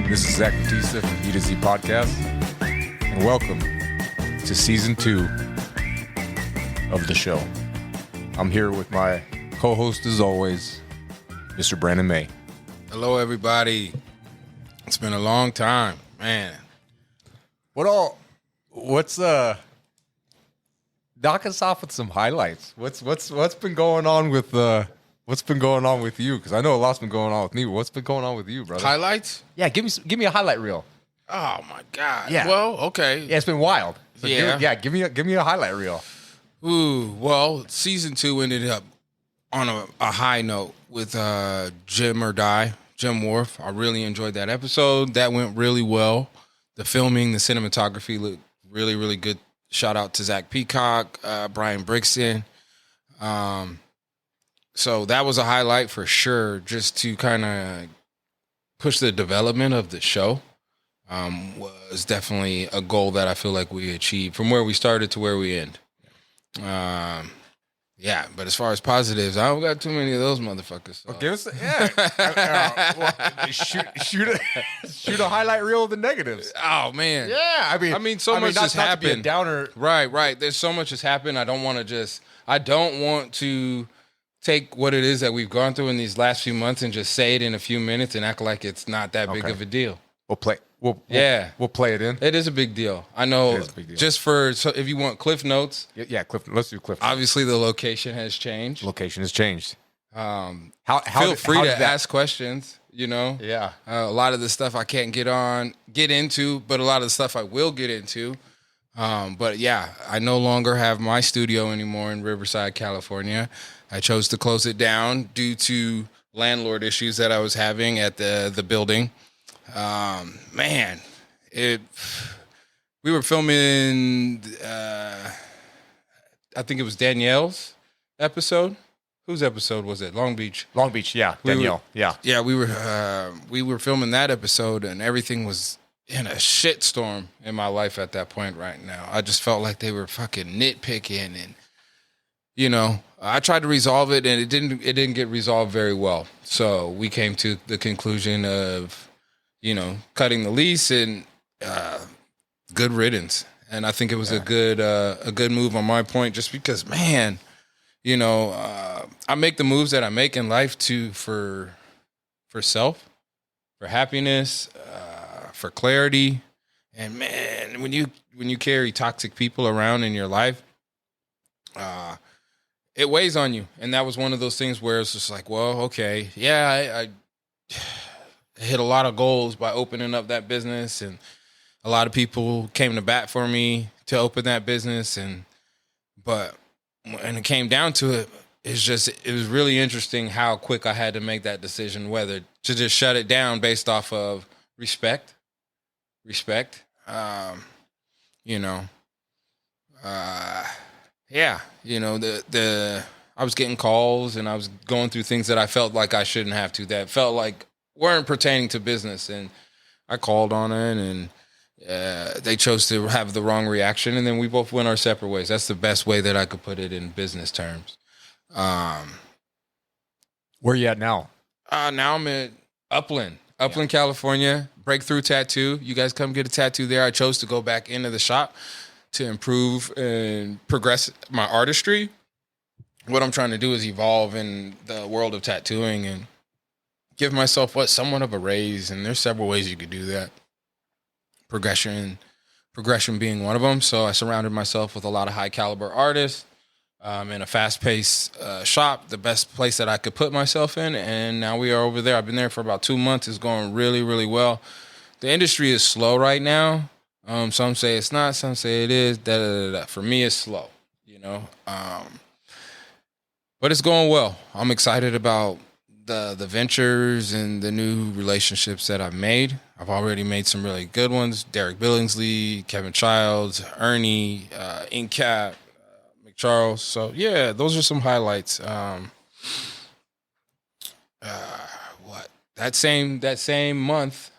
This is Zach Batista from B2Z Podcast, and welcome to Season 2 of the show. I'm here with my co-host, as always, Mr. Brandon May. Hello, everybody. It's been a long time, man. What's knock us off with some highlights. What's been going on with you? Because I know a lot's been going on with me. But what's been going on with you, brother? Highlights? Yeah, give me a highlight reel. Oh my God. Yeah. Well, okay. Yeah, it's been wild. So Yeah. give me a highlight reel. Ooh. Well, season 2 ended up on a high note with Jim Wharf. I really enjoyed that episode. That went really well. The filming, the cinematography looked really, really good. Shout out to Zach Peacock, Brian Brixton. So that was a highlight for sure, just to kind of push the development of the show. Was definitely a goal that I feel like we achieved from where we started to where we end. Yeah, but as far as positives, I don't got too many of those motherfuckers. So. Well, give us shoot a highlight reel of the negatives. Oh man, Yeah, I mean, so much has happened. To be a downer, Right. There's so much has happened. I don't want to take what it is that we've gone through in these last few months and just say it in a few minutes and act like it's not that big of a deal. We'll play it in. It is a big deal. I know. It is a big deal. So if you want Cliff Notes, Let's do Cliff Notes. obviously the location has changed. Location has changed. Feel free to ask questions. You know, Yeah. a lot of the stuff I can't get into, but a lot of the stuff I will get into. But yeah, I no longer have my studio anymore in Riverside, California. I chose to close it down due to landlord issues that I was having at the building. We were filming, I think it was Danielle's episode. Whose episode was it? Long Beach, yeah. Danielle, yeah. Yeah, we were filming that episode, and everything was in a shitstorm in my life at that point right now. I just felt like they were fucking nitpicking, and you know, I tried to resolve it, and it didn't get resolved very well. So we came to the conclusion of, you know, cutting the lease and good riddance. And I think it was a good move on my point, just because, man, you know, I make the moves that I make in life for self, for happiness, for clarity. And man, when you carry toxic people around in your life, it weighs on you. And that was one of those things where it's just like, well, okay, yeah, I hit a lot of goals by opening up that business, and a lot of people came to bat for me to open that business. But when it came down to it, it was really interesting how quick I had to make that decision, whether to just shut it down based off of respect. Yeah, you know, I was getting calls and I was going through things that I felt like I shouldn't have to, that felt like weren't pertaining to business. And I called on it, and they chose to have the wrong reaction. And then we both went our separate ways. That's the best way that I could put it in business terms. Where you at now? Now I'm at Upland, California, Breakthrough Tattoo. You guys come get a tattoo there. I chose to go back into the shop to improve and progress my artistry. What I'm trying to do is evolve in the world of tattooing and give myself somewhat of a raise. And there's several ways you could do that. Progression being one of them. So I surrounded myself with a lot of high caliber artists in a fast paced shop, the best place that I could put myself in. And now we are over there. I've been there for about 2 months. It's going really, really well. The industry is slow right now. Some say it's not, some say it is. For me, it's slow, you know. But it's going well. I'm excited about the ventures and the new relationships that I've made. I've already made some really good ones. Derek Billingsley, Kevin Childs, Ernie, Inkcap, McCharles. So yeah, those are some highlights. That same month,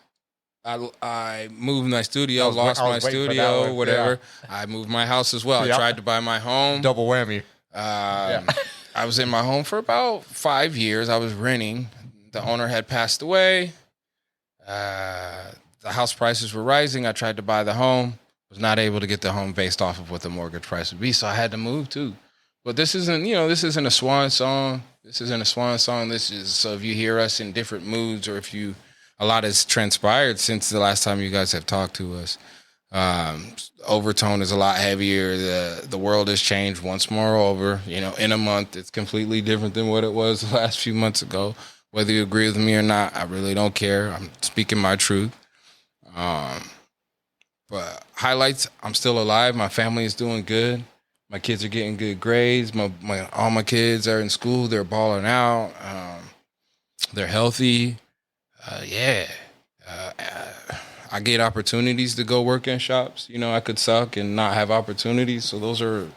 I moved my studio, lost my studio, whatever. Yeah. I moved my house as well. Yep. I tried to buy my home. Double whammy. I was in my home for about 5 years. I was renting. The owner had passed away. The house prices were rising. I tried to buy the home, was not able to get the home based off of what the mortgage price would be, so I had to move too. But this isn't a swan song. This isn't a swan song. This is, so if you hear us in different moods, or if a lot has transpired since the last time you guys have talked to us. Overtone is a lot heavier. The world has changed once more over. In a month, it's completely different than what it was the last few months ago. Whether you agree with me or not, I really don't care. I'm speaking my truth. But highlights, I'm still alive. My family is doing good. My kids are getting good grades. All my kids are in school. They're balling out. They're healthy. I get opportunities to go work in shops. I could suck and not have opportunities. So those are,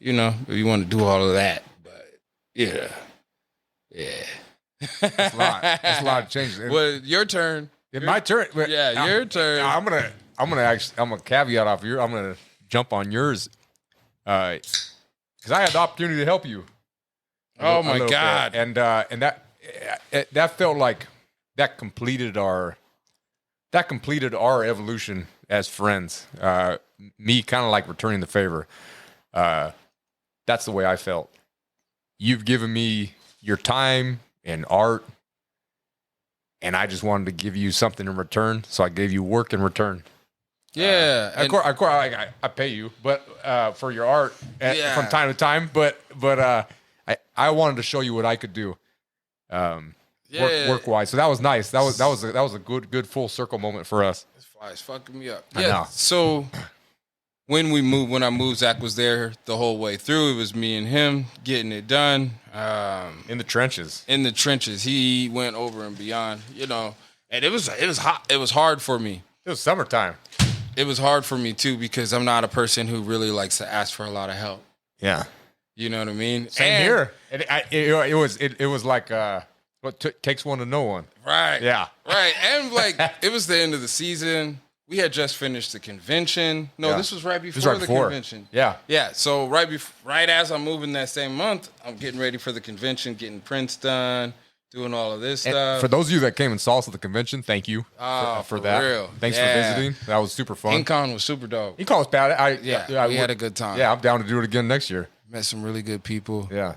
if you want to do all of that. But yeah. That's a lot of changes. Well, your turn. My turn. Yeah, your turn. I'm gonna caveat off your. I'm gonna jump on yours, because I had the opportunity to help you. Oh my God! And that felt like that completed our evolution as friends. Me kind of like returning the favor. That's the way I felt. You've given me your time and art, and I just wanted to give you something in return, so I gave you work in return. Yeah, of course, I pay you, but for your art from time to time. But I wanted to show you what I could do, work wise. So that was nice. That was a good full circle moment for us. This fly's fucking me up. I know. So when I moved, Zach was there the whole way through. It was me and him getting it done. In the trenches. He went over and beyond, and it was hot. It was hard for me. It was summertime. It was hard for me too, because I'm not a person who really likes to ask for a lot of help. Yeah. You know what I mean? Same here. It was like what takes one to know one. Right. Yeah. Right. And it was the end of the season. We had just finished the convention. No, This was right before the convention. Yeah. Yeah. So right as I'm moving that same month, I'm getting ready for the convention, getting prints done, doing all of this stuff. For those of you that came and saw us at the convention, thank you for that. Real. Thanks for visiting. That was super fun. InCon was super dope. InCon was bad. We had a good time. Yeah, I'm down to do it again next year. Met some really good people. Yeah.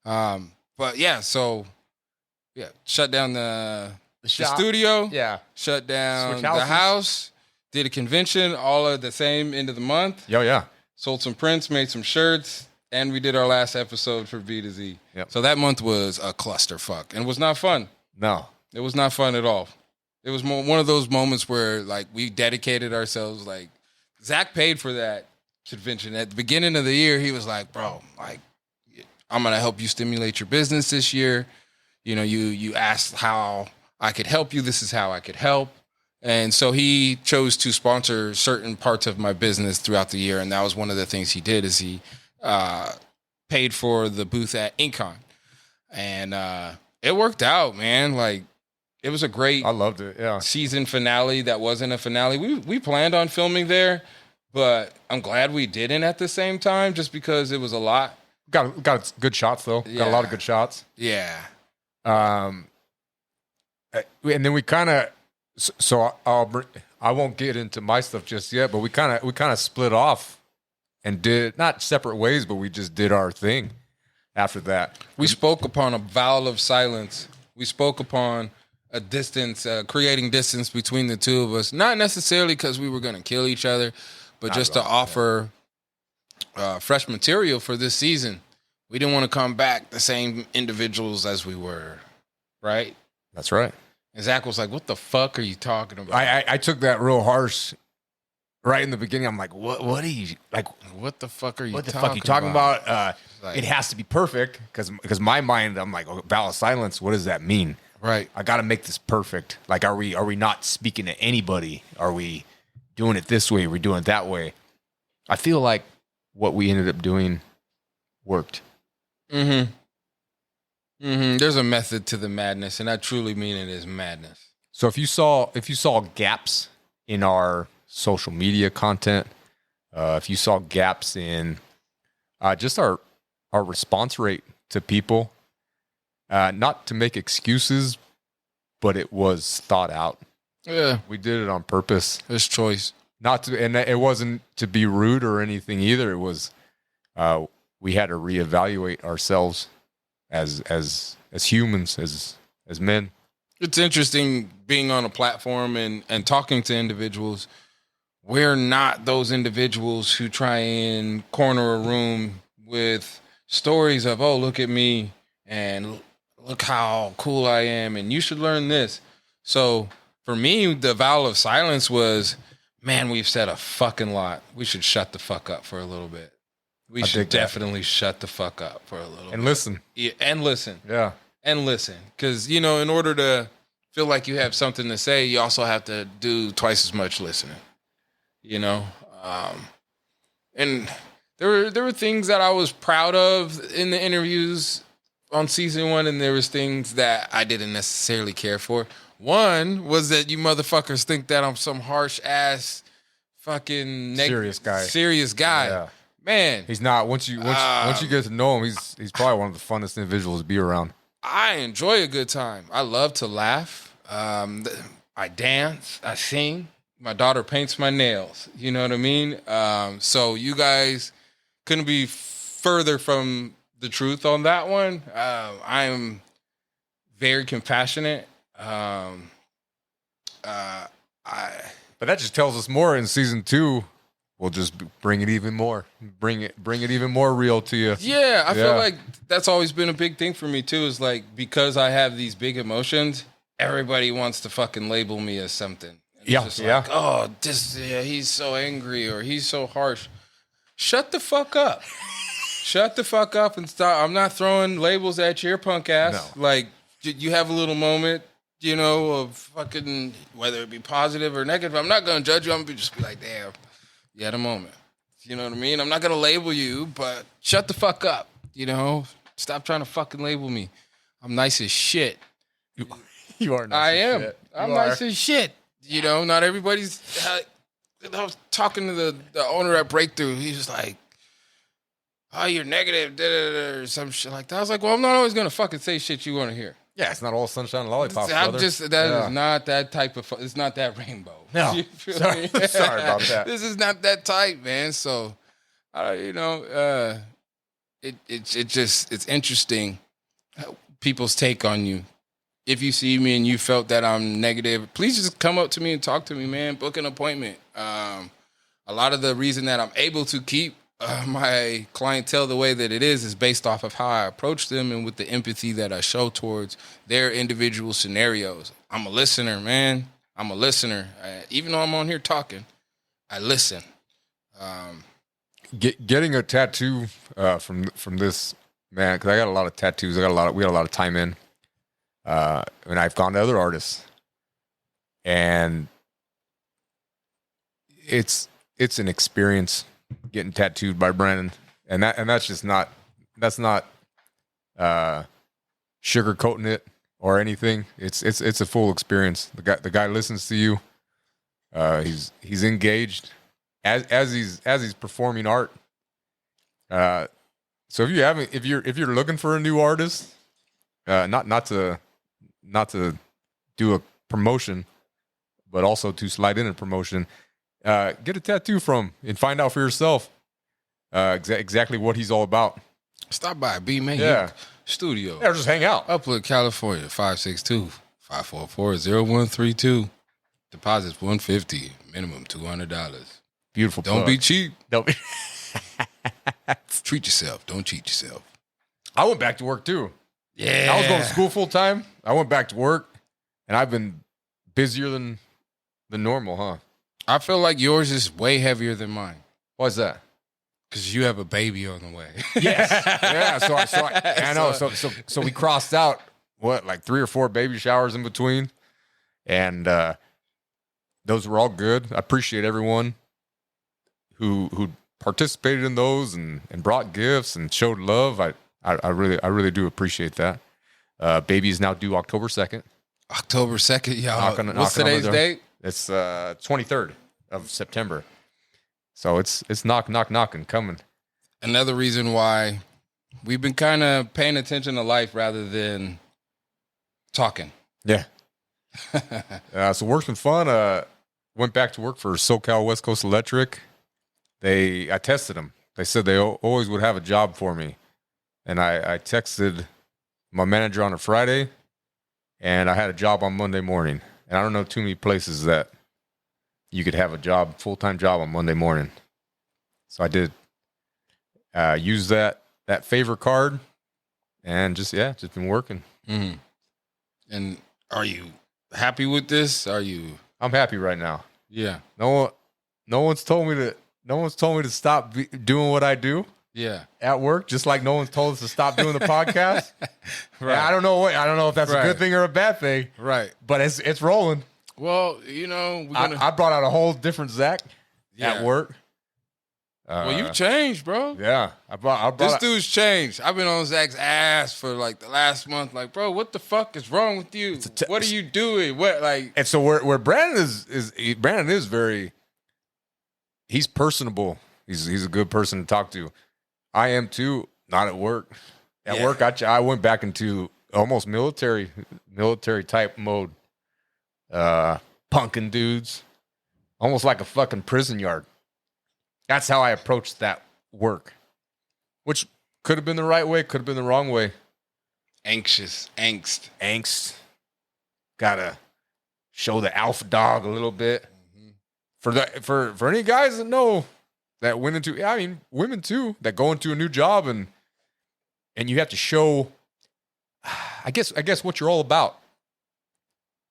But yeah, shut down the studio. Yeah. Shut down the house. Did a convention, all at the same end of the month. Yeah. Sold some prints, made some shirts, and we did our last episode for B2Z. Yep. So that month was a clusterfuck and was not fun. No. It was not fun at all. It was one of those moments where we dedicated ourselves. Zach paid for that convention. At the beginning of the year, he was like, bro, I'm going to help you stimulate your business this year. You asked how I could help you. This is how I could help. And so he chose to sponsor certain parts of my business throughout the year. And that was one of the things he did, is he paid for the booth at InCon. And it worked out, man. It was a great I loved it. Yeah. season finale that wasn't a finale. We planned on filming there, but I'm glad we didn't at the same time, just because it was a lot. Got good shots, though. Yeah. Got a lot of good shots. Yeah. And then we kind of... So I won't get into my stuff just yet, but we kind of split off and did not separate ways, but we just did our thing after that. We spoke upon a vow of silence. We spoke upon a distance, creating distance between the two of us, not necessarily because we were going to kill each other, but just to offer fresh material for this season. We didn't want to come back the same individuals as we were, right? That's right. And Zach was like, what the fuck are you talking about? I took that real harsh right in the beginning. I'm like, what are you like? What the fuck are you? What the fuck are you talking about? It has to be perfect because my mind, I'm like, vow of silence. What does that mean? Right. I got to make this perfect. Are we not speaking to anybody? Are we doing it this way? Are we doing it that way? I feel like what we ended up doing worked. Mm-hmm. Mm-hmm. There's a method to the madness, and I truly mean it is madness. So if you saw gaps in our social media content, if you saw gaps in just our response rate to people, not to make excuses, but it was thought out. Yeah. We did it on purpose. It's choice. Not to, and it wasn't to be rude or anything either. It was, we had to reevaluate ourselves as humans, as men. It's interesting being on a platform and talking to individuals. We're not those individuals who try and corner a room with stories of, oh, look at me and look how cool I am and you should learn this. So for me, the vow of silence was, man, we've said a fucking lot. We should shut the fuck up for a little bit. We should definitely shut the fuck up for a little bit. And listen. Yeah, and listen. Yeah. And listen. Because, in order to feel like you have something to say, you also have to do twice as much listening. And there were things that I was proud of in the interviews on season 1, and there was things that I didn't necessarily care for. One was that you motherfuckers think that I'm some harsh ass fucking serious guy. Yeah. Man, he's not. Once you get to know him, he's probably one of the funnest individuals to be around. I enjoy a good time. I love to laugh. I dance. I sing. My daughter paints my nails. You know what I mean? So you guys couldn't be further from the truth on that one. I'm very compassionate. But that just tells us more in season 2. We'll just bring it even more. Bring it even more real to you. Yeah, I feel like that's always been a big thing for me too. Is like, because I have these big emotions, everybody wants to fucking label me as something. It's like, oh, he's so angry or he's so harsh. Shut the fuck up. Shut the fuck up and stop. I'm not throwing labels at your punk ass. No. Like, you have a little moment, of fucking, whether it be positive or negative. I'm not going to judge you. I'm going to just be like, damn, you had a moment. You know what I mean? I'm not going to label you, but shut the fuck up. Stop trying to fucking label me. I'm nice as shit. You are nice I as am. shit. I'm nice as shit. Not everybody's. I was talking to the owner at Breakthrough. He was like, oh, you're negative, or some shit like that. I was like, well, I'm not always going to fucking say shit you want to hear. Yeah, it's not all sunshine and lollipops, brother. Is not that type of, it's not that rainbow. No. Sorry about that. This is not that type, man. So, it's interesting people's take on you. If you see me and you felt that I'm negative, please just come up to me and talk to me, man. Book an appointment. A lot of the reason that I'm able to keep my clientele the way that it is based off of how I approach them and with the empathy that I show towards their individual scenarios. I'm a listener, man. I'm a listener. Even though I'm on here talking, I listen. Getting a tattoo from this man, because I got a lot of tattoos. We got a lot of time in. And I've gone to other artists, and it's an experience getting tattooed by Brandon, and that's not sugarcoating it or anything. It's a full experience. The guy listens to you. He's engaged as he's performing art. So if you're looking for a new artist, not to do a promotion, but also to slide in a promotion, get a tattoo from him and find out for yourself exactly what he's all about. Stop by B-Man Studio. Yeah, just hang out. Upland, California, 562-544-0132. Deposits $150, minimum $200. Beautiful. Don't be cheap. Don't be. Treat yourself. Don't cheat yourself. I went back to work too. Yeah. I was going to school full time. I went back to work, and I've been busier than normal, huh? I feel like yours is way heavier than mine. Why's that? Because you have a baby on the way. Yes. Yeah. I know. So we crossed out like 3 or 4 baby showers in between, and those were all good. I appreciate everyone who participated in those and brought gifts and showed love. I really do appreciate that. Baby is now due October 2nd. October 2nd, y'all. What's today's date? It's 23rd of September. So it's knocking, coming. Another reason why we've been kind of paying attention to life rather than talking. Yeah. So work's been fun. Went back to work for SoCal West Coast Electric. I tested them. They said they always would have a job for me. And I texted my manager on a Friday, and I had a job on Monday morning. And I don't know too many places that you could have a job, full-time job on Monday morning. So I did use that favor card, and just been working. Mm-hmm. And are you happy with this? I'm happy right now. Yeah. No one's told me to stop doing what I do. Yeah. At work, just like no one's told us to stop doing the podcast. Right. I don't know if that's a good thing or a bad thing. Right. But it's rolling. Well, I brought out a whole different Zach at work. Well, you've changed, bro. Yeah. This dude's changed. I've been on Zach's ass for like the last month. Like, bro, what the fuck is wrong with you? What are you doing? What, like? And so where Brandon is very, he's personable. He's a good person to talk to. I am too. Not at work. At work, I went back into almost military type mode. Punking dudes, almost like a fucking prison yard. That's how I approached that work, which could have been the right way, could have been the wrong way. Angst. Gotta show the alpha dog a little bit. Mm-hmm. For any guys that know that went into, women too, that go into a new job and you have to show, I guess what you're all about.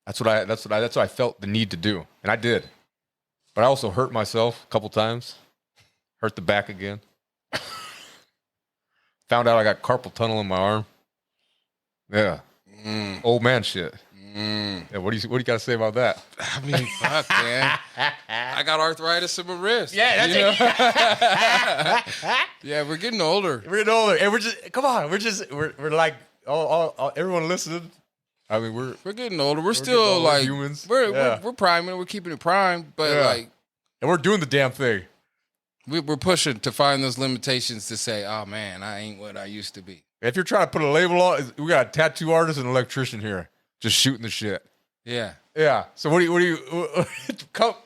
That's what I felt the need to do, and I did. But I also hurt myself a couple times. Hurt the back again. Found out I got carpal tunnel in my arm. Yeah. Old man shit. Yeah, what do you got to say about that? I mean, fuck, man. I got arthritis in my wrist. Yeah, that's it. Yeah, we're getting older. And we're like, all everyone listening. I mean, we're getting older. We're still like humans. We're priming. We're keeping it primed, but and we're doing the damn thing. We're pushing to find those limitations to say, oh man, I ain't what I used to be. If you're trying to put a label on, we got a tattoo artist and an electrician here, just shooting the shit. Yeah. So what do you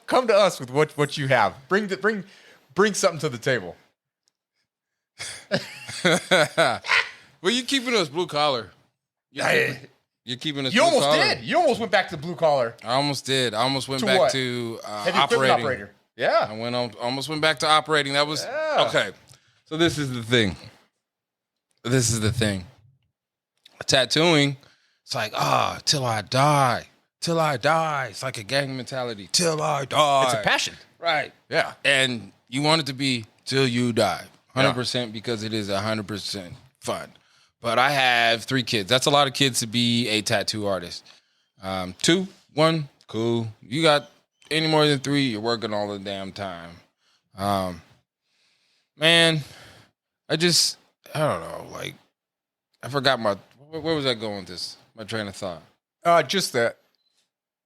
come to us with what you have? Bring something to the table. Well, you keeping us blue collar. You're keeping us. You blue almost collar. did. You almost went back to blue collar. I almost did. I almost went to back what? to Heavy equipment operator. Yeah. I almost went back to operating. That was okay. So this is the thing. Tattooing, it's like, till I die. It's like a gang mentality. Till I die. It's a passion. Right. Yeah. And you want it to be till you die. 100% because it is 100% fun. But I have 3 kids. That's a lot of kids to be a tattoo artist. 2, 1, cool. You got any more than 3, you're working all the damn time. Man, I don't know. Like, I forgot where was I going with this? My train of thought. Just that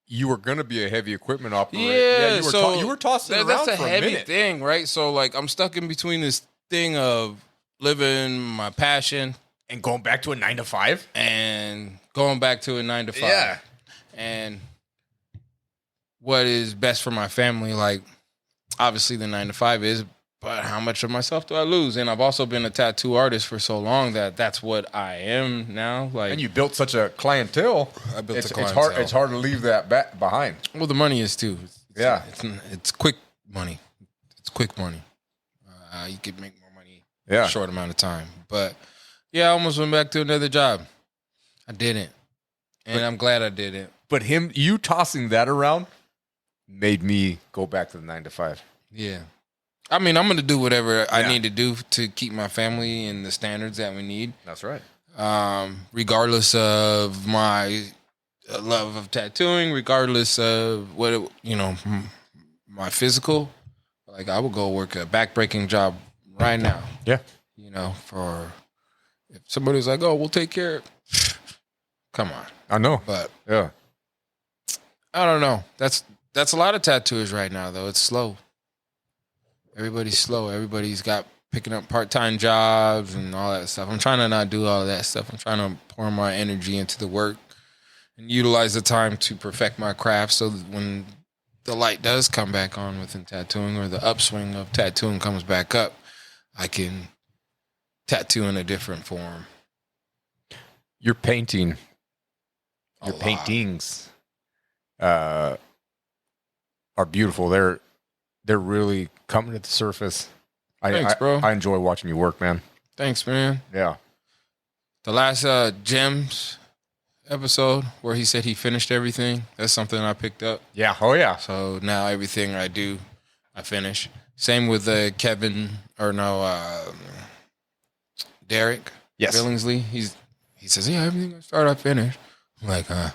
you were going to be a heavy equipment operator. Yeah, you were tossing it around that's for a heavy minute. thing, right? So, like, I'm stuck in between this thing of living my passion and going back to a 9 to 5 and going back to a 9 to 5. Yeah. And what is best for my family? Like, obviously the 9 to 5 is, but how much of myself do I lose? And I've also been a tattoo artist for so long that's what I am now. Like, and you built such a clientele. I built a clientele. It's hard to leave that behind. Well, the money is too. It's quick money. It's quick money. You could make more money in a short amount of time. But yeah, I almost went back to another job. I didn't, and I'm glad I didn't. But you tossing that around made me go back to the 9 to 5. Yeah. I mean, I'm going to do whatever I need to do to keep my family in the standards that we need. That's right. Regardless of my love of tattooing, regardless of my physical. Like, I would go work a back-breaking job right now. Yeah. If somebody's like, oh, we'll take care of it. Come on. I know. But yeah. I don't know. That's a lot of tattooers right now, though. It's slow. Everybody's slow. Everybody's got picking up part-time jobs and all that stuff. I'm trying to not do all that stuff. I'm trying to pour my energy into the work and utilize the time to perfect my craft so that when the light does come back on within tattooing, or the upswing of tattooing comes back up, I can tattoo in a different form. Your painting, your lot. paintings are beautiful. They're really coming to the surface. Thanks, bro. I enjoy watching you work, man. Thanks, man. Yeah. The last Gems episode where he said he finished everything, that's something I picked up. Yeah. Oh, yeah. So now everything I do, I finish. Same with Derek. Yes. Billingsley. He says, yeah, everything I start, I finish. I'm like, all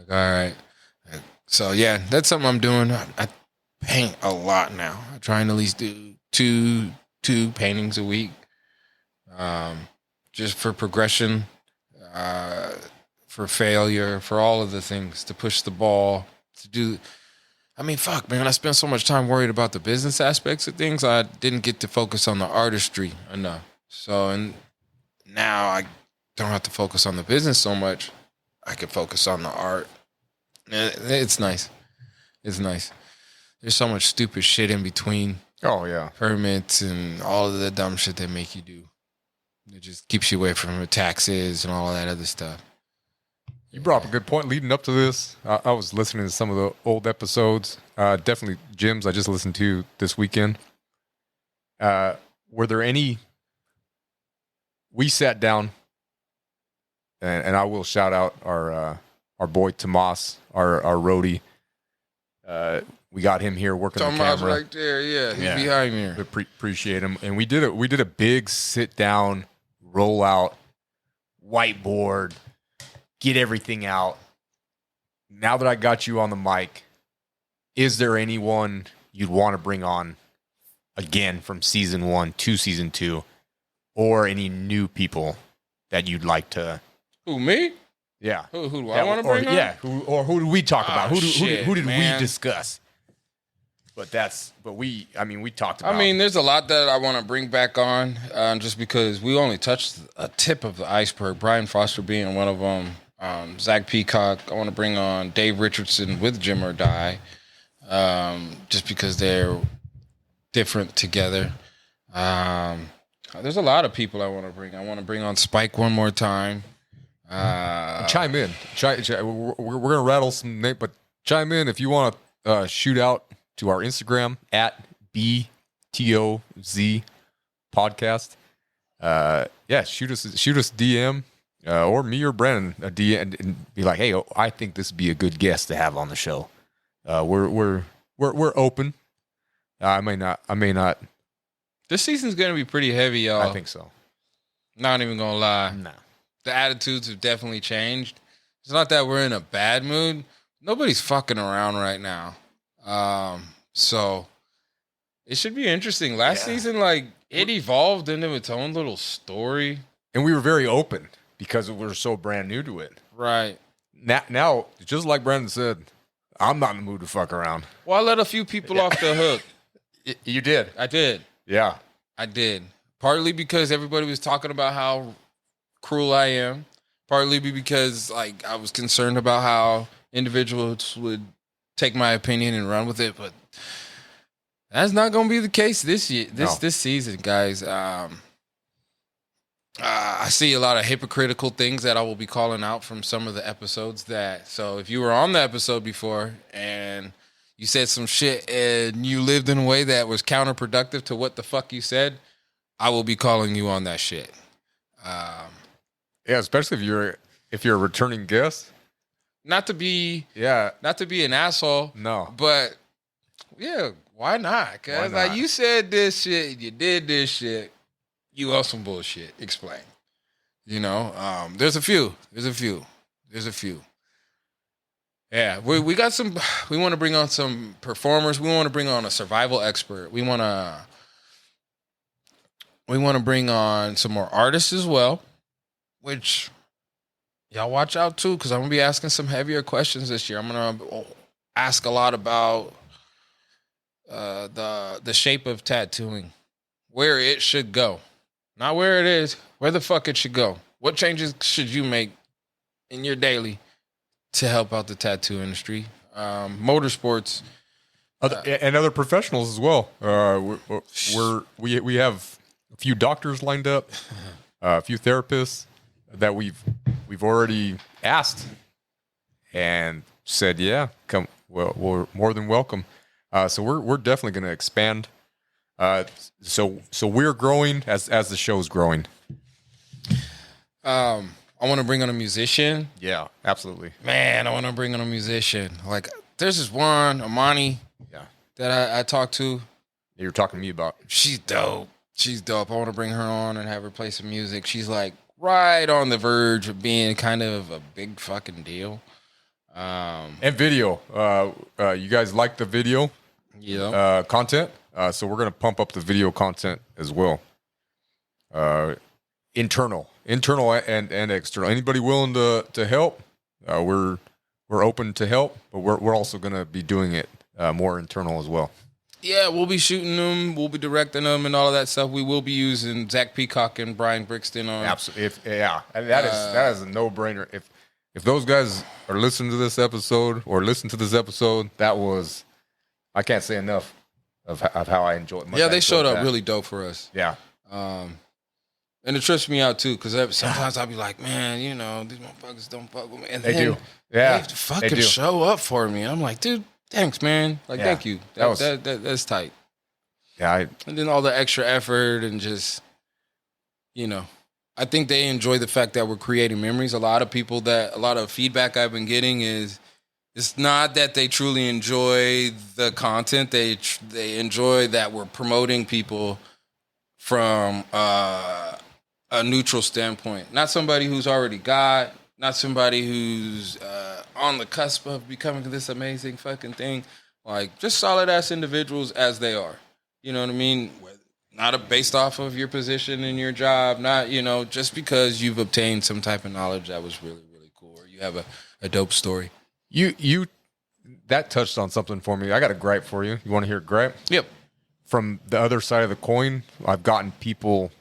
right. So yeah, that's something I'm doing. I paint a lot now. I'm trying to at least do two paintings a week. Just for progression, for failure, for all of the things, to push the ball, to do. I mean, fuck, man, I spent so much time worried about the business aspects of things, I didn't get to focus on the artistry enough. So, and now I don't have to focus on the business so much. I can focus on the art. It's nice. It's nice. There's so much stupid shit in between. Oh, yeah. Permits and all of the dumb shit they make you do. It just keeps you away from the taxes and all of that other stuff. You brought up a good point leading up to this. I was listening to some of the old episodes. Definitely Jim's I just listened to this weekend. Were there any... We sat down, and I will shout out our boy Tomas, our roadie. We got him here working the Tomas camera. right there, yeah. He's behind me. Appreciate him. And we did a big sit down, roll out, whiteboard, get everything out. Now that I got you on the mic, is there anyone you'd want to bring on again from season 1 to season 2, or any new people that you'd like to? Who, me? Yeah. Who do I want to bring on? Yeah. Who did we talk about? Who did man. we discuss? We talked about. I mean, there's a lot that I want to bring back on, just because we only touched a tip of the iceberg. Brian Foster being one of them. Zach Peacock. I want to bring on Dave Richardson with Jim or Die, just because they're different together. There's a lot of people I want to bring. I want to bring on Spike one more time. Chime in. We're gonna rattle some names, but chime in if you want to shoot out to our Instagram at B2Z Podcast. Shoot us DM or me or Brandon a DM and be like, hey, I think this would be a good guest to have on the show. We're open. I may not. This season's gonna be pretty heavy, y'all. I think so. Not even gonna lie. No. The attitudes have definitely changed. It's not that we're in a bad mood. Nobody's fucking around right now. So it should be interesting. Last season, it evolved into its own little story. And we were very open because we were so brand new to it. Right. Now, just like Brandon said, I'm not in the mood to fuck around. Well, I let a few people off the hook. You did. I did. Yeah. I did. Partly because everybody was talking about how cruel I am. Partly because I was concerned about how individuals would take my opinion and run with it, but that's not going to be the case this year. This season, guys. I see a lot of hypocritical things that I will be calling out from some of the episodes. So if you were on the episode before and you said some shit and you lived in a way that was counterproductive to what the fuck you said, I will be calling you on that shit. Yeah, especially if you're a returning guest. Not to be an asshole. No. But yeah, why not? Cause you said this shit, you did this shit, you owe some bullshit. Explain. There's a few. Yeah, we got some. We want to bring on some performers. We want to bring on a survival expert. We want to bring on some more artists as well, which y'all watch out too, because I'm gonna be asking some heavier questions this year. I'm gonna ask a lot about the shape of tattooing, where it should go, not where it is, where the fuck it should go. What changes should you make in your daily to help out the tattoo industry, motorsports, and other professionals as well. We have a few doctors lined up, a few therapists that we've already asked and said, yeah, come. Well, we're more than welcome. So we're definitely going to expand. So we're growing as the show's growing. I want to bring on a musician. Yeah, absolutely. Man, I want to bring on a musician. Like, there's this one, Amani, that I talked to. You're talking to me about. She's dope. I want to bring her on and have her play some music. She's like right on the verge of being kind of a big fucking deal. And video. You guys like the video? Yeah. Content. So we're gonna pump up the video content as well. Internal and external. Anybody willing to help? We're open to help, but we're also gonna be doing it more internal as well. Yeah, we'll be shooting them, we'll be directing them, and all of that stuff. We will be using Zach Peacock and Brian Brixton on. Absolutely, that is a no-brainer. If those guys are listening to this episode that was, I can't say enough of how I enjoyed it. Yeah, they showed up really dope for us. Yeah. And it trips me out too, because sometimes I'll be like, man, these motherfuckers don't fuck with me. And they then do. Yeah. They fucking show up for me. I'm like, dude, thanks, man. Like, thank you. That's tight. Yeah. And then all the extra effort and just, I think they enjoy the fact that we're creating memories. A lot of feedback I've been getting is it's not that they truly enjoy the content. They enjoy that we're promoting people from a neutral standpoint. Not somebody who's already got, not somebody who's on the cusp of becoming this amazing fucking thing. Like, just solid ass individuals as they are. You know what I mean? Not based off of your position in your job, not, just because you've obtained some type of knowledge that was really, really cool, or you have a dope story. You that touched on something for me. I got a gripe for you. You want to hear a gripe? Yep. From the other side of the coin, I've gotten people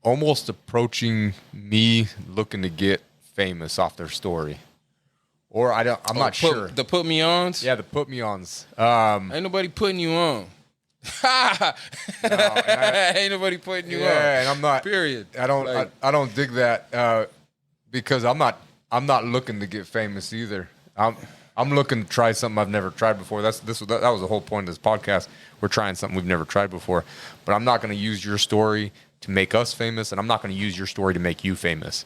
almost approaching me looking to get famous off their story. Or I'm not sure. The put me ons? Yeah, the put me ons. Ain't nobody putting you on. Ain't nobody putting you on. Yeah, and I'm not. Period. I don't dig that because I'm not looking to get famous either. I'm looking to try something I've never tried before. That was the whole point of this podcast. We're trying something we've never tried before. But I'm not going to use your story to make us famous, and I'm not going to use your story to make you famous.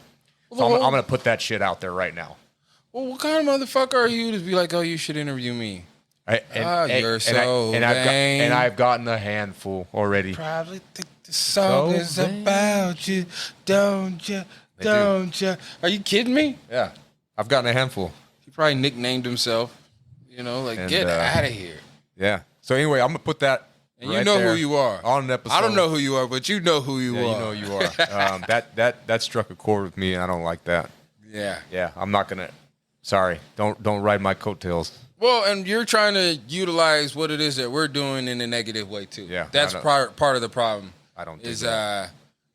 So I'm going to put that shit out there right now. Well, what kind of motherfucker are you to be like, oh, you should interview me? You're so vain. I've gotten a handful already. Probably think the song is about you, don't you? Are you kidding me? Yeah, I've gotten a handful. He probably nicknamed himself. Get out of here. Yeah. So anyway, I'm gonna put that. And you know who you are on an episode. I don't know who you are, but you know who you are. You know you are. That struck a chord with me, and I don't like that. Yeah. Yeah. I'm not gonna. Sorry. Don't ride my coattails. Well, and you're trying to utilize what it is that we're doing in a negative way too. Yeah. That's part of the problem. I don't think that.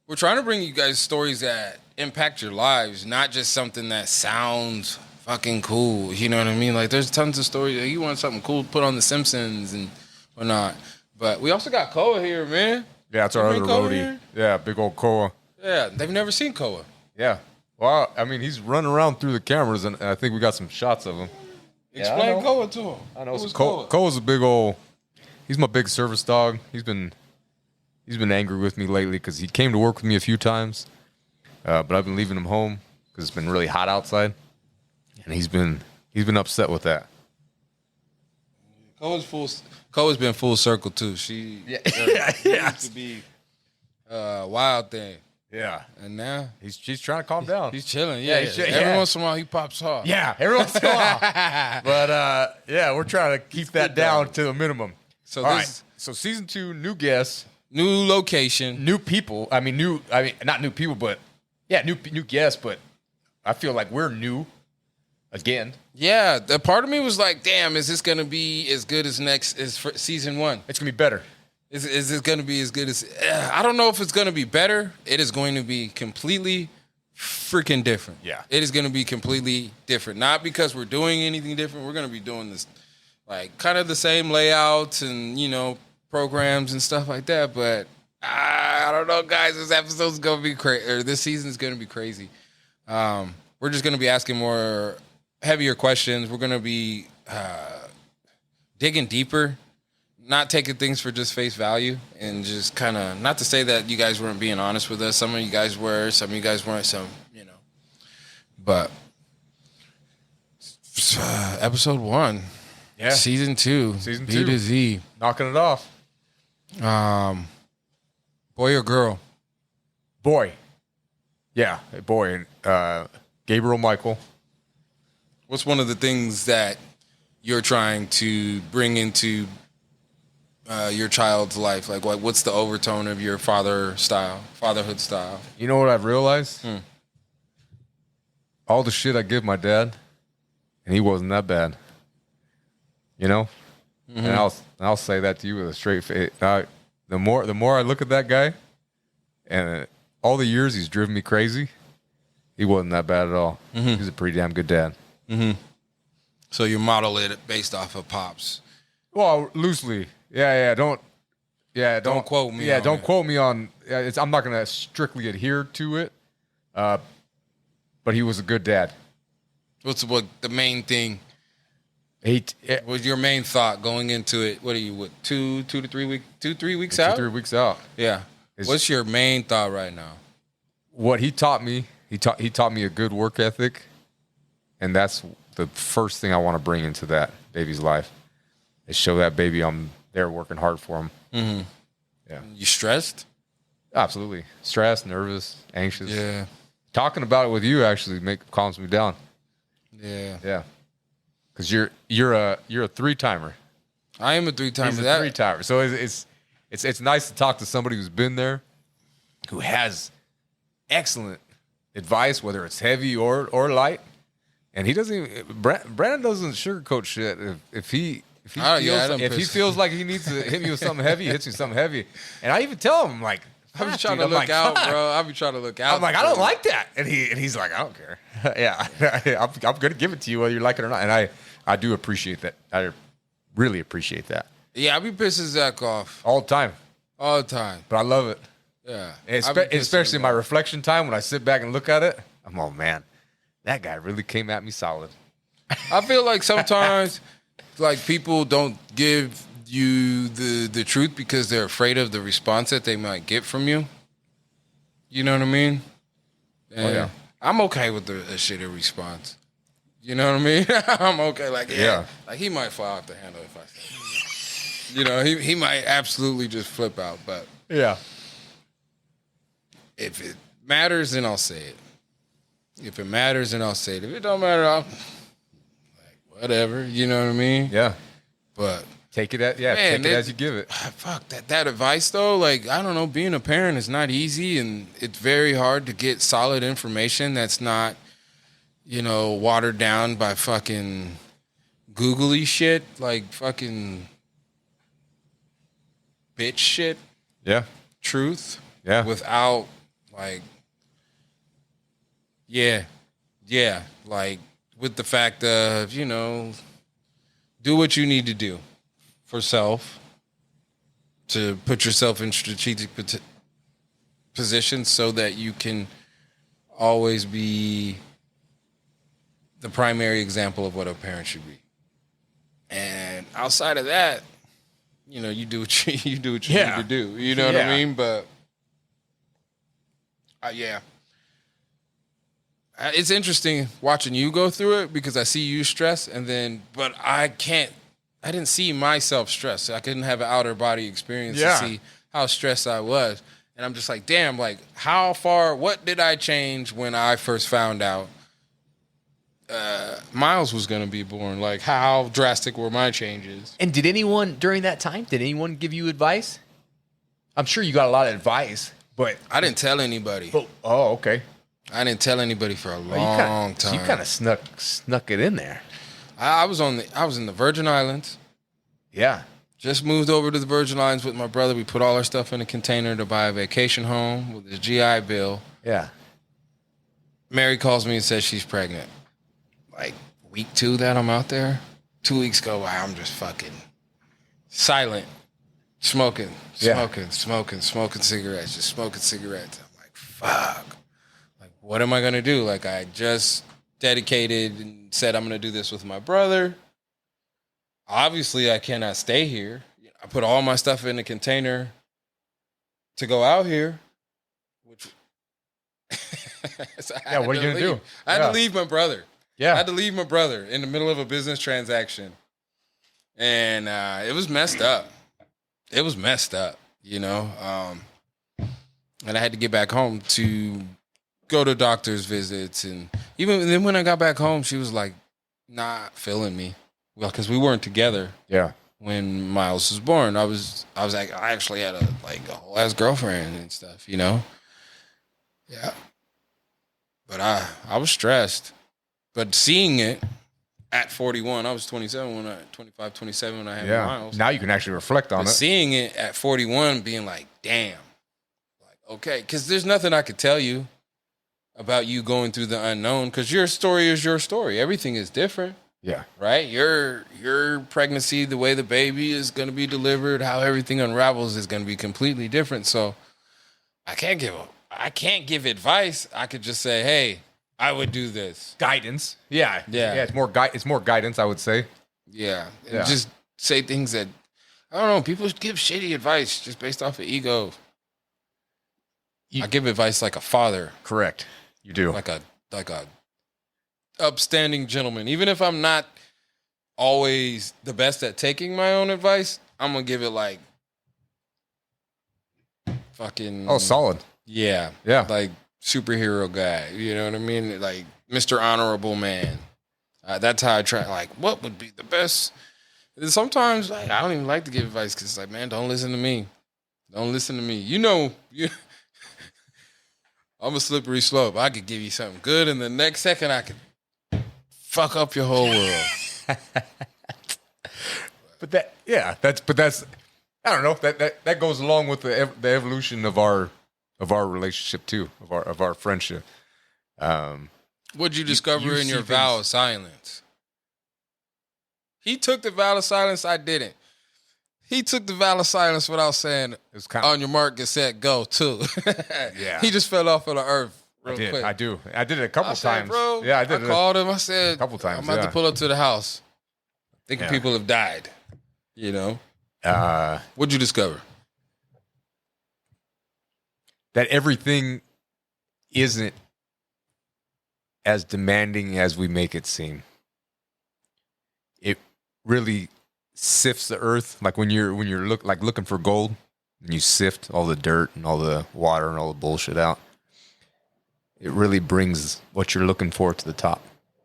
We're trying to bring you guys stories that impact your lives, not just something that sounds fucking cool. You know what I mean? Like, there's tons of stories. You want something cool, put on The Simpsons and whatnot. But we also got Koa here, man. Yeah, it's our other roadie. Yeah, big old Koa. Yeah, they've never seen Koa. Yeah. Well, I mean, he's running around through the cameras, and I think we got some shots of him. Explain Koa to him. I know. Koa's a big old. He's my big service dog. He's been angry with me lately because he came to work with me a few times, but I've been leaving him home because it's been really hot outside, and he's been upset with that. Koa's been full circle too. She used to be a wild thing. Yeah, and now she's trying to calm down. He's chilling. Yeah, every once in a while he pops off. Yeah, every once in a while. But we're trying to keep that down to a minimum. So So season 2, new guests, new location, new people. Not new people, but new guests. But I feel like we're new again. Yeah, the part of me was like, damn, is this gonna be as good as season 1? It's gonna be better. Is this going to be as good as... I don't know if it's going to be better. It is going to be completely freaking different. Yeah. It is going to be completely different. Not because we're doing anything different. We're going to be doing this, like, kind of the same layouts and, you know, programs and stuff like that. But I don't know, guys. This episode's going to be crazy. Or this season's going to be crazy. We're just going to be asking more heavier questions. We're going to be digging deeper. Not taking things for just face value, and just kind of, not to say that you guys weren't being honest with us. Some of you guys were, some of you guys weren't, some, you know. But episode 1, Yeah. season 2, Season B2Z. Knocking it off. Boy or girl? Boy. Yeah, a boy. Gabriel Michael. What's one of the things that you're trying to bring into your child's life? Like, what's the overtone of your fatherhood style? You know what I've realized? All the shit I give my dad, and he wasn't that bad. You know? And I'll say that to you with a straight face. The more I look at that guy, and all the years he's driven me crazy, he wasn't that bad at all. He's a pretty damn good dad. So you model it based off of Pops. Well, loosely. Don't quote me. Yeah, on don't it. quote me on. I'm not going to strictly adhere to it. But he was a good dad. What's the main thing? It Was your main thought going into it? What are you? 2 to 3 weeks? 3 weeks out? 3 weeks out. Yeah. What's your main thought right now? What he taught me, he taught me a good work ethic, and that's the first thing I want to bring into that baby's life. Is show that baby I'm there working hard for him. Yeah. You stressed? Absolutely. Stressed, nervous, anxious. Yeah. Talking about it with you actually calms me down. Yeah. Yeah. Because you're a 3-timer. I am a 3-timer. He's a 3-timer. So it's nice to talk to somebody who's been there, who has excellent advice, whether it's heavy or light. And he doesn't even, Brandon doesn't sugarcoat shit. If he feels like he needs to hit me with something heavy, he hits me with something heavy. And I even tell him, like, I be trying to look out, bro. I be trying to look out. I'm like, I don't like that. And he's like, I don't care. Yeah, I'm going to give it to you whether you like it or not. And I do appreciate that. I really appreciate that. Yeah, I be pissing Zach off All the time. all the time. But I love it. Yeah. And I be pissing especially him my off. reflection time when I sit back and look at it. I'm, oh, man, that guy really came at me solid. I feel like sometimes, like, people don't give you the truth because they're afraid of the response that they might get from you. You know what I mean? And yeah. I'm okay with a shitty response. You know what I mean? I'm okay. Like, yeah. Like, he might fall off the handle if I say it. You know, he might absolutely just flip out. But Yeah. if it matters, then I'll say it. If it matters, then I'll say it. If it don't matter, I'll, like, whatever. You know what I mean? Yeah. But Take it as you give it. fuck that advice though. Like, I don't know, being a parent is not easy, and it's very hard to get solid information that's not, you know, watered down by fucking googly shit, like fucking bitch shit. Yeah. Truth. Yeah. Without, like, like, with the fact of, you know, do what you need to do for self to put yourself in strategic positions so that you can always be the primary example of what a parent should be. And outside of that, you know, you do what you do what you need to do. You know what I mean? But yeah. It's interesting watching you go through it because I see you stress, but I didn't see myself stressed. I couldn't have an outer body experience to see how stressed I was. And I'm just like, damn, like, what did I change when I first found out Miles was going to be born? Like, how drastic were my changes? And did anyone during that time, give you advice? I'm sure you got a lot of advice, but I didn't tell anybody. Oh, okay. I didn't tell anybody for a long time. You kind of snuck it in there. I was in the Virgin Islands. Yeah. Just moved over to the Virgin Islands with my brother. We put all our stuff in a container to buy a vacation home with his GI Bill. Yeah. Mary calls me and says she's pregnant. Like week 2 that I'm out there, 2 weeks go by, I'm just fucking silent, smoking cigarettes, just smoking cigarettes. I'm like, fuck. Like, what am I gonna do? Like, I just dedicated and said I'm gonna do this with my brother. Obviously, I cannot stay here. I put all my stuff in a container to go out here, which so Yeah, what are you gonna do? I had to leave my brother. Yeah. I had to leave my brother in the middle of a business transaction. And it was messed up. It was messed up, you know? And I had to get back home to go to doctor's visits. And even then when I got back home, she was like not feeling me. Well, because we weren't together. Yeah. When Miles was born, I was like, I actually had a whole ass girlfriend and stuff, you know? Yeah. But I was stressed. But seeing it at 41, I was 27 when I 25, 27 when I had Miles. Now you can actually reflect on it. Seeing it at 41, being like, damn. Like, okay, because there's nothing I could tell you about you going through the unknown, because your story is your story. Everything is different. Yeah. Right? Your pregnancy, the way the baby is going to be delivered, how everything unravels is going to be completely different. So I can't give advice. I could just say, hey, I would do this. Guidance. Yeah. It's more guidance, I would say. Yeah. And just say things that, I don't know, people give shitty advice just based off of ego. I give advice like a father. Correct. You do. Like a upstanding gentleman. Even if I'm not always the best at taking my own advice, I'm gonna give it like fucking solid. Yeah. Like superhero guy. You know what I mean? Like Mr. Honorable Man. That's how I try. Like, what would be the best? And sometimes I don't even like to give advice because it's like, man, don't listen to me. Don't listen to me. You know, I'm a slippery slope. I could give you something good, and the next second I could fuck up your whole world. that's I don't know, that goes along with the evolution of our relationship too, of our friendship. What'd you discover in your vow of silence? He took the vow of silence. I didn't. He took the vow of silence without saying, it was on your mark, get set, go, too. Yeah. He just fell off of the earth real quick. I did it a couple times. Bro, yeah, I did. I called him. I said, a couple times. I'm about to pull up to the house. Thinking people have died. You know? What'd you discover? That everything isn't as demanding as we make it seem. It really sifts the earth, like when you're looking for gold, and you sift all the dirt and all the water and all the bullshit out. It really brings what you're looking for to the top,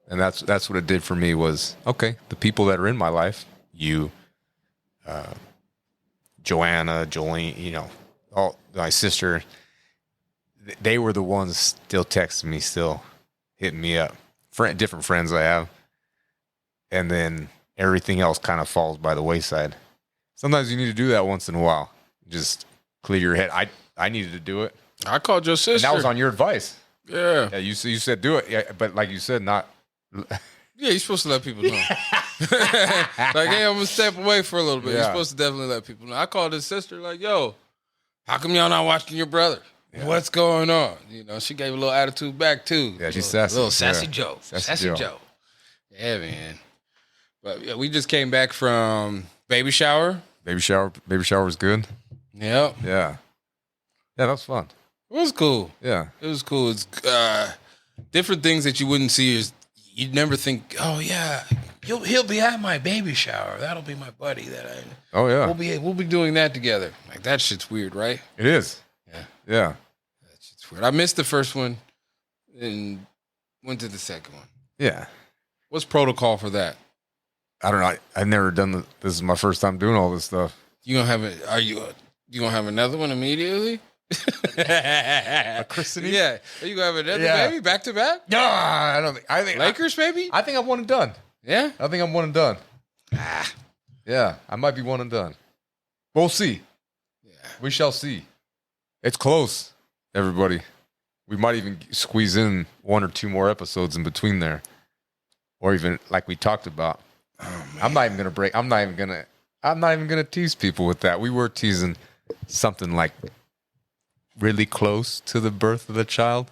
and that's what it did for me. Was okay. The people that are in my life, you, Joanna, Jolene, all my sister. They were the ones still texting me, still hitting me up. Different friends I have. And then everything else kind of falls by the wayside. Sometimes you need to do that once in a while. Just clear your head. I needed to do it. I called your sister. And that was on your advice. Yeah. You said do it. Yeah, but like you said, not. Yeah, you're supposed to let people know. Like, hey, I'm going to step away for a little bit. Yeah. You're supposed to definitely let people know. I called his sister like, yo, how come y'all not watching your brother? Yeah. What's going on? She gave a little attitude back too. Yeah, she's sassy. A little sassy Joe. Sassy Joe. Yeah, man. But yeah, we just came back from baby shower. Baby shower was good. Yep. Yeah, that was fun. It was cool. Yeah. It was cool. It's different things that you wouldn't see. Is you'd never think, oh yeah, he'll be at my baby shower. That'll be my buddy. Oh yeah. We'll be doing that together. Like that shit's weird, right? It is. Yeah. That shit's weird. I missed the first one and went to the second one. Yeah. What's protocol for that? I don't know. I've never done this is my first time doing all this stuff. You gonna have it? Are you gonna have another one immediately? A christening? Yeah. Are you gonna have another baby back to back? No, I don't think. I think Lakers, maybe? I think I'm one and done. Yeah? I think I'm one and done. Yeah, I might be one and done. We'll see. Yeah. We shall see. It's close, everybody. we might even squeeze in 1 or 2 more episodes in between there, or even like we talked about. Oh, I'm not even gonna tease people with that. We were teasing something like really close to the birth of the child,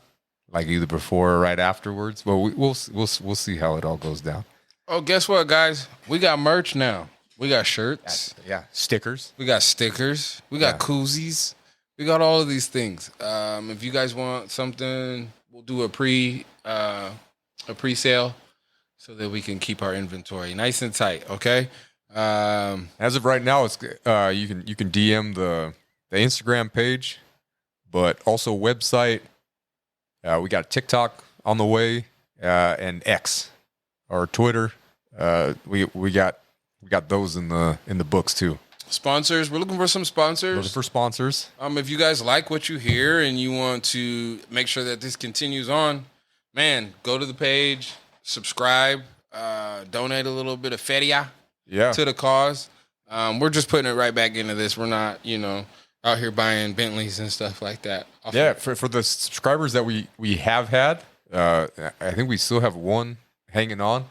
like either before or right afterwards. Well, we'll see how it all goes down. Oh, guess what, guys? We got merch now. We got shirts. Yeah, stickers. We got stickers. We got koozies. We got all of these things. If you guys want something, we'll do a pre-sale so that we can keep our inventory nice and tight. Okay. As of right now, it's you can DM the Instagram page, but also website. We got TikTok on the way, and X or Twitter. We got those in the books too. Sponsors. We're looking for some sponsors. Looking for sponsors. If you guys like what you hear and you want to make sure that this continues on, man, go to the page, subscribe, donate a little bit of feria to the cause. We're just putting it right back into this. We're not, out here buying Bentleys and stuff like that. For the subscribers that we have had, I think we still have one hanging on.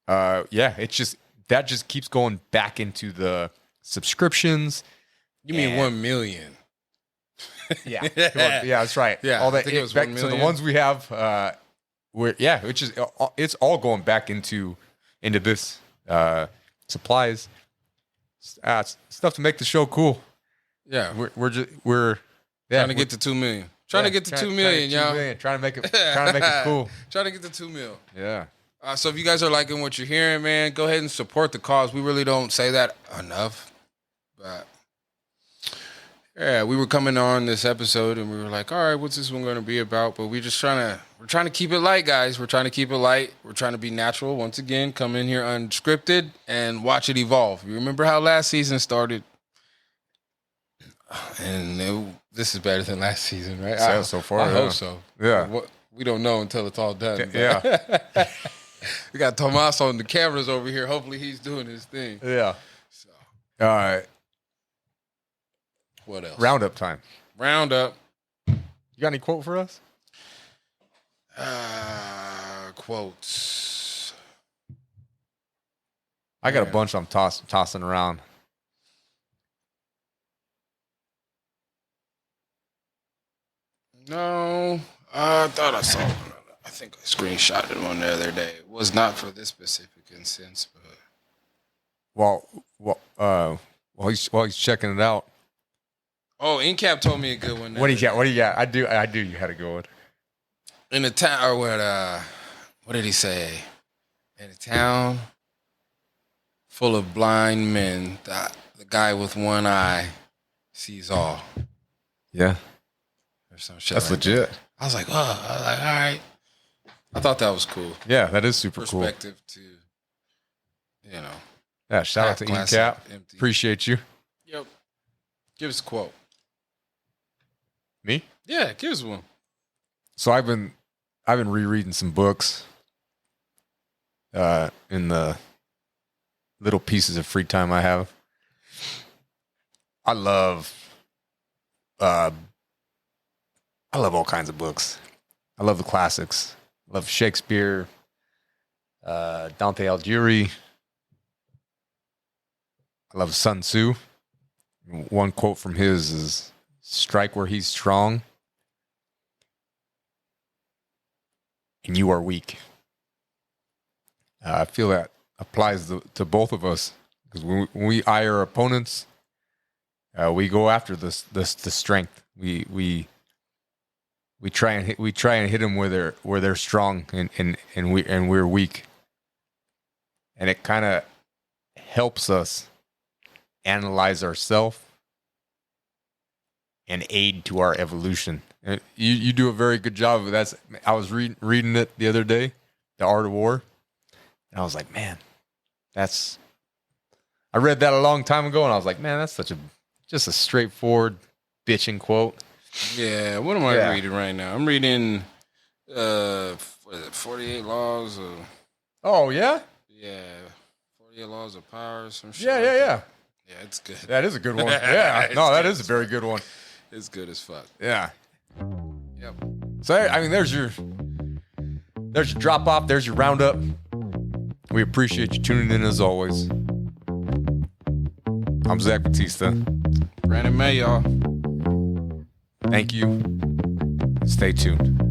It's just keeps going back into the subscriptions. You mean 1 million? Yeah, that's right. Yeah, all that. I think it was back, 1 so the million. ones we have, it's all going back into this supplies, stuff to make the show cool. Yeah, we're trying to get to 2 million. Trying to get to 2 million, y'all. Trying to make it cool. Trying to get to 2 mil. Yeah. So if you guys are liking what you're hearing, man, go ahead and support the cause. We really don't say that enough. But yeah, we were coming on this episode and we were like, all right, what's this one going to be about? But we're trying to keep it light, guys. We're trying to keep it light. We're trying to be natural. Once again, come in here unscripted and watch it evolve. You remember how last season started? And this is better than last season, right? So far, I hope so. Yeah. We don't know until it's all done. Yeah. We got Tomas on the cameras over here. Hopefully he's doing his thing. Yeah. So, what else? Roundup time. Roundup. You got any quote for us? Quotes. I got a bunch I'm tossing around. No, I thought I saw one. I think I screenshotted one the other day. It was not for this specific instance, but while he's checking it out. oh, Incap told me a good one. What do you got? What do you got? I do. You had a good one. In a town, or what did he say? In a town full of blind men, the guy with one eye sees all. Yeah, or some shit. that's like legit. that. I was like, all right. I thought that was cool. Yeah, that is super cool. Perspective to, Yeah, shout out to glass Incap. half empty. Appreciate you. Yep. Give us a quote. Me? Yeah, give us one. So I've been rereading some books in the little pieces of free time I have. I love all kinds of books. I love the classics. I love Shakespeare, Dante Alighieri. I love Sun Tzu. One quote from his is, "Strike where he's strong, and you are weak." I feel that applies to both of us, because when we eye our opponents, we go after the strength. We try and hit them where they're strong, and we're weak, and it kind of helps us analyze ourselves and aid to our evolution. And you do a very good job of that. I was reading it the other day, The Art of War, and I was like, man, I read that a long time ago, and I was like, man, that's just a straightforward bitching quote. Yeah, what am I reading right now? I'm reading, what is it, 48 Laws of... Oh, yeah? Yeah, 48 Laws of Power, some shit. Yeah. Yeah, it's good. That is a good one. Yeah. No, that is a very good one. It's good as fuck. Yeah. Yep. So I mean, there's your drop off. There's your roundup. We appreciate you tuning in as always. I'm Zach Batista. Brandon May, y'all. Thank you. Stay tuned.